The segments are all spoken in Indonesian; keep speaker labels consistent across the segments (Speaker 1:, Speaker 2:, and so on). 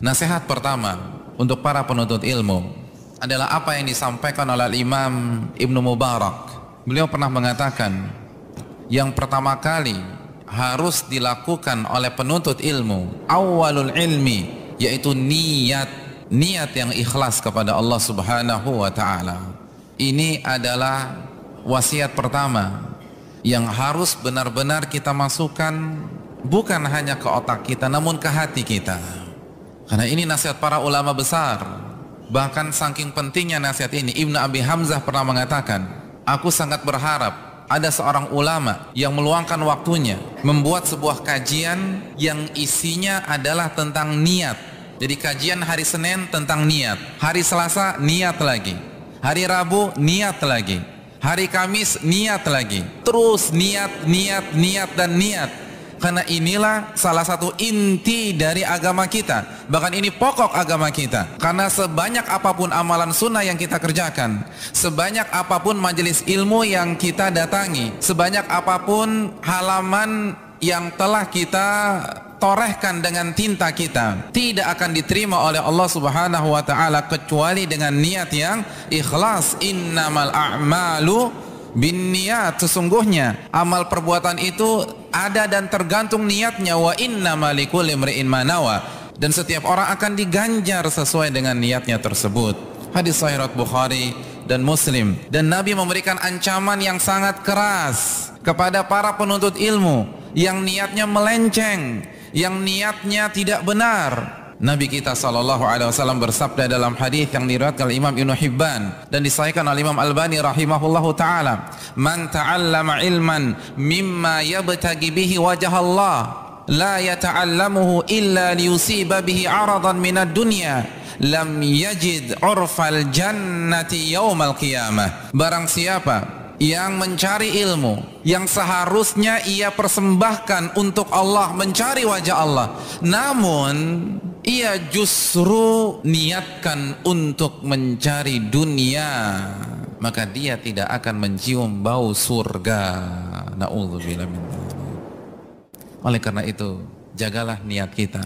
Speaker 1: Nasihat pertama untuk para penuntut ilmu adalah apa yang disampaikan oleh Imam Ibnu Mubarak. Beliau pernah mengatakan, yang pertama kali harus dilakukan oleh penuntut ilmu, awalul ilmi, yaitu niat yang ikhlas kepada Allah Subhanahu wa ta'ala. Ini adalah wasiat pertama yang harus benar-benar kita masukkan, bukan hanya ke otak kita namun ke hati kita. Karena ini nasihat para ulama besar. Bahkan saking pentingnya nasihat ini, Ibnu Abi Hamzah pernah mengatakan, aku sangat berharap ada seorang ulama yang meluangkan waktunya membuat sebuah kajian yang isinya adalah tentang niat. Jadi kajian hari Senin tentang niat, hari Selasa niat lagi, hari Rabu niat lagi, hari Kamis niat lagi, terus niat dan niat. Karena inilah salah satu inti dari agama kita. Bahkan ini pokok agama kita. Karena sebanyak apapun amalan sunnah yang kita kerjakan, sebanyak apapun majelis ilmu yang kita datangi, sebanyak apapun halaman yang telah kita torehkan dengan tinta kita, tidak akan diterima oleh Allah Subhanahu wa ta'ala kecuali dengan niat yang ikhlas. Innamal a'malu bin niat, sesungguhnya amal perbuatan itu ada dan tergantung niatnya. Wa innamal likulli imri'in ma nawa, dan setiap orang akan diganjar sesuai dengan niatnya tersebut. Hadis sahih riwayat Bukhari dan Muslim. Dan Nabi memberikan ancaman yang sangat keras kepada para penuntut ilmu yang niatnya melenceng, yang niatnya tidak benar. Nabi kita SAW bersabda dalam hadis yang diriwayatkan oleh Imam Ibnu Hibban dan disahihkan oleh Imam Albani rahimahullahu taala, man ta'allama ilman mimma yabtagi bihi wajah Allah la yata'allamuhu illa liyusiba bihi 'aradan minad dunya lam yajid 'urfal jannati yaumal qiyamah. Barang siapa yang mencari ilmu yang seharusnya ia persembahkan untuk Allah, mencari wajah Allah, namun ia justru niatkan untuk mencari dunia, maka dia tidak akan mencium bau surga. Na'udzubillah min dzalik. Oleh karena itu, jagalah niat kita.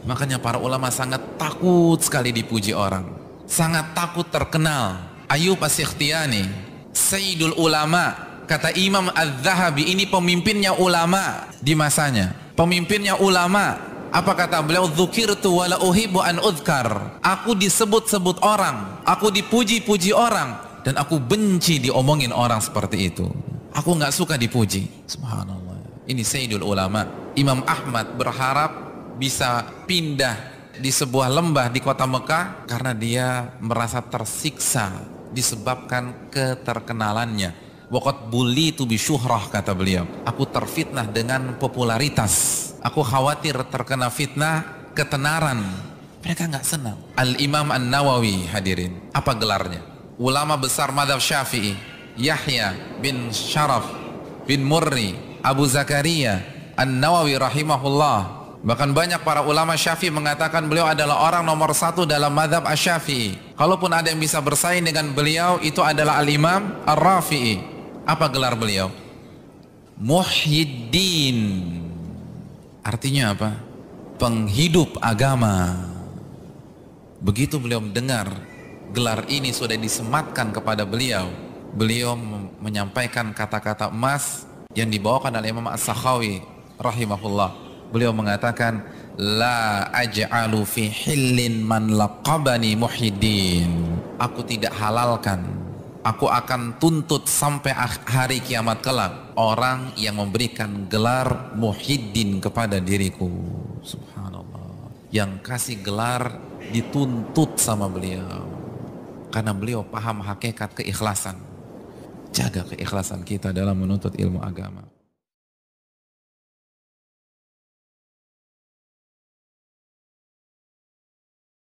Speaker 1: Makanya para ulama sangat takut sekali dipuji orang, sangat takut terkenal. Ayyub As-Sikhtiyani, Sayyidul Ulama, kata Imam Az-Zahabi, ini pemimpinnya ulama di masanya, pemimpinnya ulama. Apa kata beliau? Dzukirtu wala uhibbu an udhkar. Aku disebut-sebut orang, aku dipuji-puji orang, dan aku benci diomongin orang seperti itu. Aku nggak suka dipuji. Subhanallah. Ini Sayyidul Ulama. Imam Ahmad berharap bisa pindah di sebuah lembah di kota Mekah karena dia merasa tersiksa disebabkan keterkenalannya. Waqad bulitu bi syuhrah, kata beliau. Aku terfitnah dengan popularitas. Aku khawatir terkena fitnah ketenaran. Mereka nggak senang. Al-Imam An-Nawawi, hadirin, apa gelarnya? Ulama besar madhab Syafi'i, Yahya bin Sharaf bin Murri Abu Zakaria An-Nawawi rahimahullah. Bahkan banyak para ulama Syafi'i mengatakan beliau adalah orang nomor satu dalam madhab Asy-Syafi'i. Kalaupun ada yang bisa bersaing dengan beliau, itu adalah Al-Imam Ar-Rafi'i. Apa gelar beliau? Muhyiddin. Artinya apa? Penghidup agama. Begitu beliau mendengar gelar ini sudah disematkan kepada beliau, beliau menyampaikan kata-kata emas yang dibawakan oleh Imam As-Sakhawi rahimahullah. Beliau mengatakan, la aj'alu fi hillin man laqabani Muhyiddin. Aku tidak halalkan, aku akan tuntut sampai hari kiamat kelak orang yang memberikan gelar Muhyiddin kepada diriku. Subhanallah. Yang kasih gelar dituntut sama beliau karena beliau paham hakikat keikhlasan. Jaga keikhlasan kita dalam menuntut ilmu agama.